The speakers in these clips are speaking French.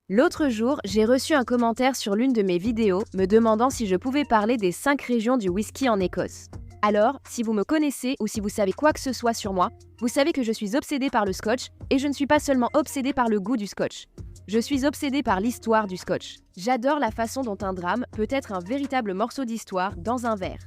L'autre jour, j'ai reçu un commentaire sur l'une de mes vidéos me demandant si je pouvais parler des 5 régions du whisky en Écosse. Alors, si vous me connaissez ou si vous savez quoi que ce soit sur moi, vous savez que je suis obsédée par le scotch et je ne suis pas seulement obsédée par le goût du scotch. Je suis obsédée par l'histoire du scotch. J'adore la façon dont un drame peut être un véritable morceau d'histoire dans un verre.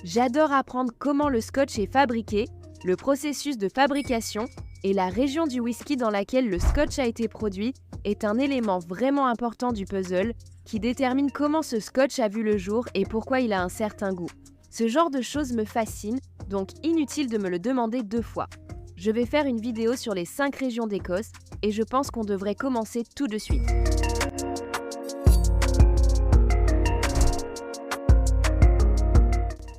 J'adore apprendre comment le scotch est fabriqué, le processus de fabrication et la région du whisky dans laquelle le scotch a été produit est un élément vraiment important du puzzle qui détermine comment ce scotch a vu le jour et pourquoi il a un certain goût. Ce genre de choses me fascine, donc inutile de me le demander 2 fois. Je vais faire une vidéo sur les 5 régions d'Écosse et je pense qu'on devrait commencer tout de suite.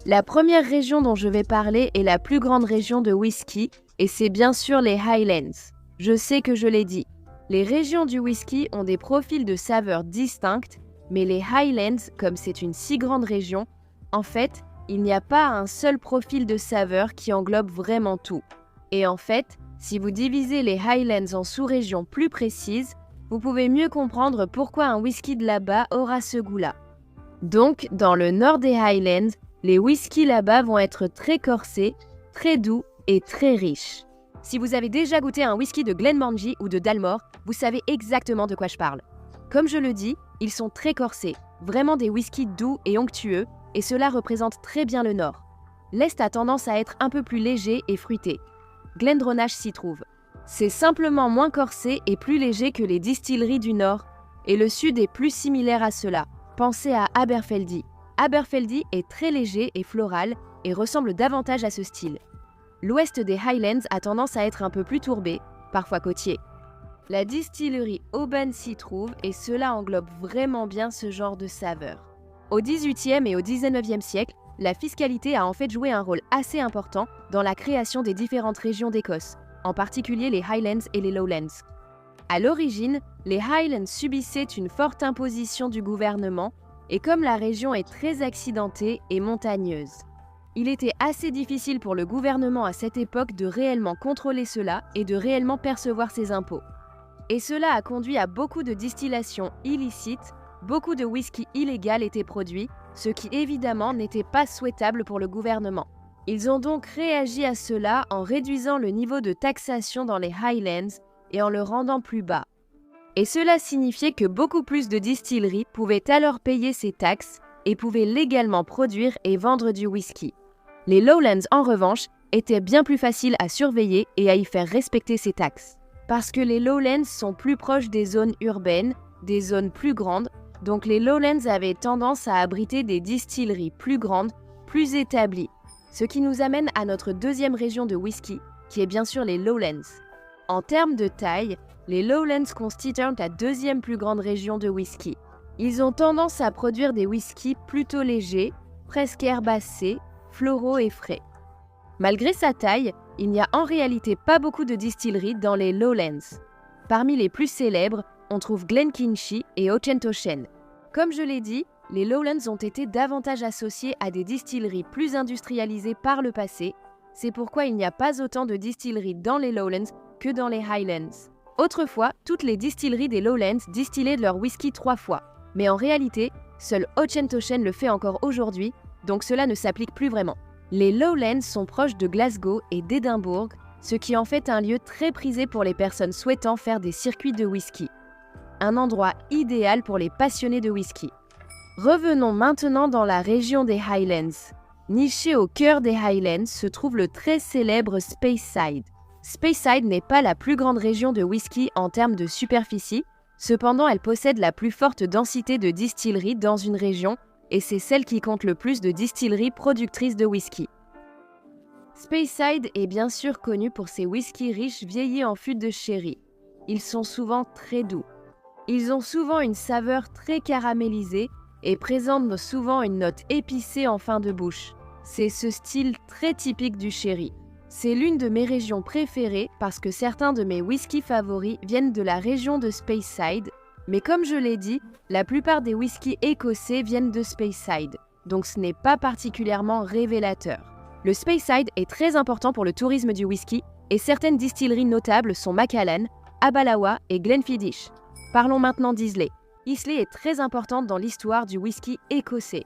La première région dont je vais parler est la plus grande région de whisky et c'est bien sûr les Highlands. Je sais que je l'ai dit. Les régions du whisky ont des profils de saveurs distincts, mais les Highlands, comme c'est une si grande région, en fait, il n'y a pas un seul profil de saveur qui englobe vraiment tout. Et en fait, si vous divisez les Highlands en sous-régions plus précises, vous pouvez mieux comprendre pourquoi un whisky de là-bas aura ce goût-là. Donc, dans le nord des Highlands, les whiskies là-bas vont être très corsés, très doux et très riches. Si vous avez déjà goûté un whisky de Glenmorangie ou de Dalmore, vous savez exactement de quoi je parle. Comme je le dis, ils sont très corsés, vraiment des whiskies doux et onctueux, et cela représente très bien le nord. L'est a tendance à être un peu plus léger et fruité. Glendronach s'y trouve. C'est simplement moins corsé et plus léger que les distilleries du nord, et le sud est plus similaire à cela. Pensez à Aberfeldy. Aberfeldy est très léger et floral et ressemble davantage à ce style. L'ouest des Highlands a tendance à être un peu plus tourbé, parfois côtier. La distillerie Oban s'y trouve et cela englobe vraiment bien ce genre de saveur. Au XVIIIe et au XIXe siècle, la fiscalité a en fait joué un rôle assez important dans la création des différentes régions d'Écosse, en particulier les Highlands et les Lowlands. À l'origine, les Highlands subissaient une forte imposition du gouvernement et comme la région est très accidentée et montagneuse, il était assez difficile pour le gouvernement à cette époque de réellement contrôler cela et de réellement percevoir ses impôts. Et cela a conduit à beaucoup de distillations illicites, beaucoup de whisky illégal étaient produits, ce qui évidemment n'était pas souhaitable pour le gouvernement. Ils ont donc réagi à cela en réduisant le niveau de taxation dans les Highlands et en le rendant plus bas. Et cela signifiait que beaucoup plus de distilleries pouvaient alors payer ces taxes et pouvaient légalement produire et vendre du whisky. Les Lowlands, en revanche, étaient bien plus faciles à surveiller et à y faire respecter ces taxes. Parce que les Lowlands sont plus proches des zones urbaines, des zones plus grandes, donc les Lowlands avaient tendance à abriter des distilleries plus grandes, plus établies. Ce qui nous amène à notre deuxième région de whisky, qui est bien sûr les Lowlands. En termes de taille, les Lowlands constituent la deuxième plus grande région de whisky. Ils ont tendance à produire des whiskies plutôt légers, presque herbacés, floraux et frais. Malgré sa taille, il n'y a en réalité pas beaucoup de distilleries dans les Lowlands. Parmi les plus célèbres, on trouve Glenkinchie et Auchentoshan. Comme je l'ai dit, les Lowlands ont été davantage associés à des distilleries plus industrialisées par le passé. C'est pourquoi il n'y a pas autant de distilleries dans les Lowlands que dans les Highlands. Autrefois, toutes les distilleries des Lowlands distillaient leur whisky 3 fois. Mais en réalité, seul Auchentoshan le fait encore aujourd'hui, donc cela ne s'applique plus vraiment. Les Lowlands sont proches de Glasgow et d'Édimbourg, ce qui en fait un lieu très prisé pour les personnes souhaitant faire des circuits de whisky. Un endroit idéal pour les passionnés de whisky. Revenons maintenant dans la région des Highlands. Niché au cœur des Highlands se trouve le très célèbre Speyside. Speyside n'est pas la plus grande région de whisky en termes de superficie, cependant elle possède la plus forte densité de distilleries dans une région et c'est celle qui compte le plus de distilleries productrices de whisky. Speyside est bien sûr connu pour ses whiskies riches vieillis en fût de sherry. Ils sont souvent très doux. Ils ont souvent une saveur très caramélisée et présentent souvent une note épicée en fin de bouche. C'est ce style très typique du sherry. C'est l'une de mes régions préférées parce que certains de mes whiskies favoris viennent de la région de Speyside, mais comme je l'ai dit, la plupart des whiskies écossais viennent de Speyside, donc ce n'est pas particulièrement révélateur. Le Speyside est très important pour le tourisme du whisky et certaines distilleries notables sont Macallan, Abalawa et Glenfiddich. Parlons maintenant d'Islay. Islay est très importante dans l'histoire du whisky écossais.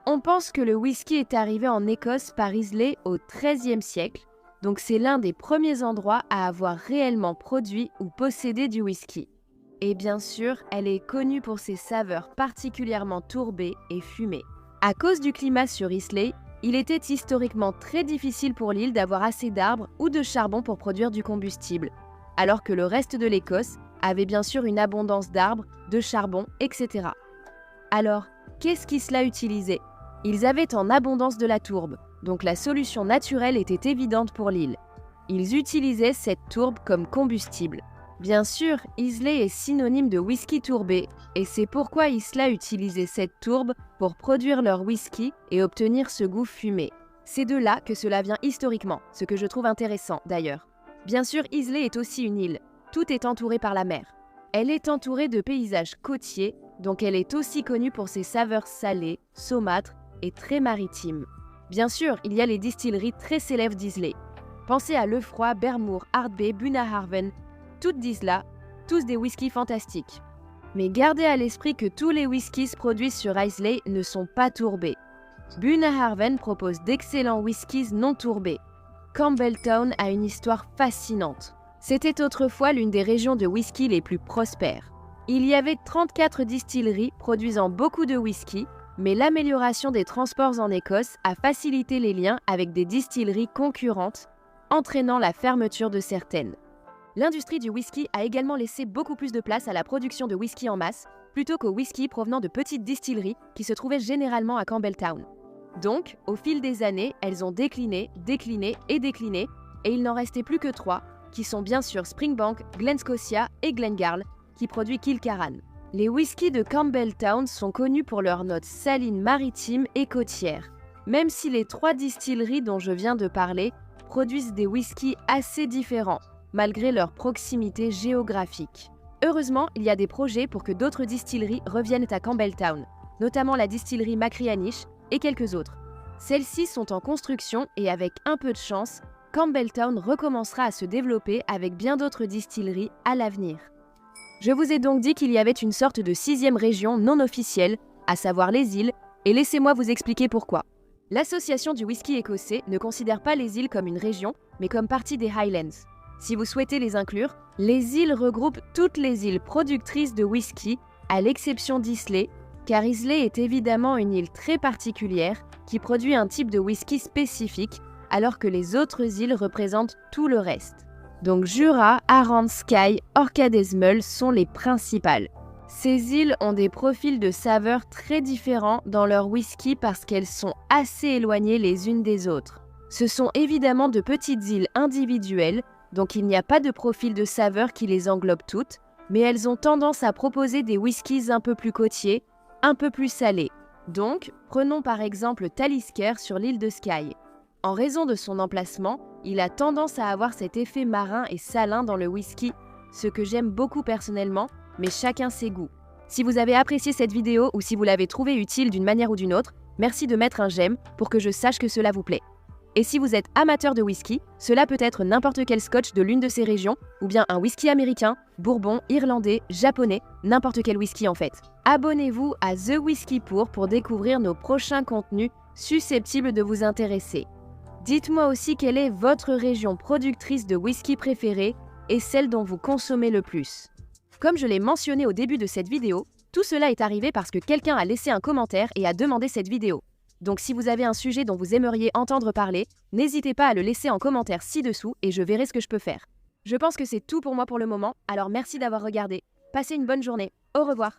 On pense que le whisky est arrivé en Écosse par Islay au XIIIe siècle, donc c'est l'un des premiers endroits à avoir réellement produit ou possédé du whisky. Et bien sûr, elle est connue pour ses saveurs particulièrement tourbées et fumées. À cause du climat sur Islay, il était historiquement très difficile pour l'île d'avoir assez d'arbres ou de charbon pour produire du combustible, alors que le reste de l'Écosse avait bien sûr une abondance d'arbres, de charbon, etc. Alors, qu'est-ce qu'Islay utilisait ? Ils avaient en abondance de la tourbe, donc la solution naturelle était évidente pour l'île. Ils utilisaient cette tourbe comme combustible. Bien sûr, Islay est synonyme de whisky tourbé, et c'est pourquoi Islay utilisait cette tourbe pour produire leur whisky et obtenir ce goût fumé. C'est de là que cela vient historiquement, ce que je trouve intéressant d'ailleurs. Bien sûr, Islay est aussi une île. Tout est entouré par la mer. Elle est entourée de paysages côtiers, donc elle est aussi connue pour ses saveurs salées, saumâtres et très maritimes. Bien sûr, il y a les distilleries très célèbres d'Islay. Pensez à Lefroy, Bermoor, Ardbeg, Bunnahabhain, toutes disent là, tous des whiskies fantastiques. Mais gardez à l'esprit que tous les whiskies produits sur Islay ne sont pas tourbés. Bunnahabhain propose d'excellents whiskies non tourbés. Campbeltown a une histoire fascinante. C'était autrefois l'une des régions de whisky les plus prospères. Il y avait 34 distilleries produisant beaucoup de whisky, mais l'amélioration des transports en Écosse a facilité les liens avec des distilleries concurrentes, entraînant la fermeture de certaines. L'industrie du whisky a également laissé beaucoup plus de place à la production de whisky en masse, plutôt qu'au whisky provenant de petites distilleries qui se trouvaient généralement à Campbeltown. Donc, au fil des années, elles ont décliné, et il n'en restait plus que 3, qui sont bien sûr Springbank, Glen Scotia et Glengarl, qui produit Kilcaran. Les whiskies de Campbeltown sont connus pour leurs notes salines maritimes et côtières. Même si les 3 distilleries dont je viens de parler produisent des whiskies assez différents, malgré leur proximité géographique. Heureusement, il y a des projets pour que d'autres distilleries reviennent à Campbeltown, notamment la distillerie Machrihanish et quelques autres. Celles-ci sont en construction et avec un peu de chance, Campbeltown recommencera à se développer avec bien d'autres distilleries à l'avenir. Je vous ai donc dit qu'il y avait une sorte de 6e région non officielle, à savoir les îles, et laissez-moi vous expliquer pourquoi. L'Association du whisky écossais ne considère pas les îles comme une région, mais comme partie des Highlands. Si vous souhaitez les inclure, les îles regroupent toutes les îles productrices de whisky, à l'exception d'Islay, car Islay est évidemment une île très particulière qui produit un type de whisky spécifique, alors que les autres îles représentent tout le reste. Donc Jura, Arran, Skye, Orcades-Mull sont les principales. Ces îles ont des profils de saveurs très différents dans leur whisky parce qu'elles sont assez éloignées les unes des autres. Ce sont évidemment de petites îles individuelles, donc il n'y a pas de profil de saveur qui les englobe toutes, mais elles ont tendance à proposer des whiskies un peu plus côtiers, un peu plus salés. Donc, prenons par exemple Talisker sur l'île de Skye. En raison de son emplacement, il a tendance à avoir cet effet marin et salin dans le whisky, ce que j'aime beaucoup personnellement, mais chacun ses goûts. Si vous avez apprécié cette vidéo ou si vous l'avez trouvée utile d'une manière ou d'une autre, merci de mettre un j'aime pour que je sache que cela vous plaît. Et si vous êtes amateur de whisky, cela peut être n'importe quel scotch de l'une de ces régions, ou bien un whisky américain, bourbon, irlandais, japonais, n'importe quel whisky en fait. Abonnez-vous à The Whisky pour découvrir nos prochains contenus susceptibles de vous intéresser. Dites-moi aussi quelle est votre région productrice de whisky préférée et celle dont vous consommez le plus. Comme je l'ai mentionné au début de cette vidéo, tout cela est arrivé parce que quelqu'un a laissé un commentaire et a demandé cette vidéo. Donc si vous avez un sujet dont vous aimeriez entendre parler, n'hésitez pas à le laisser en commentaire ci-dessous et je verrai ce que je peux faire. Je pense que c'est tout pour moi pour le moment, alors merci d'avoir regardé. Passez une bonne journée. Au revoir.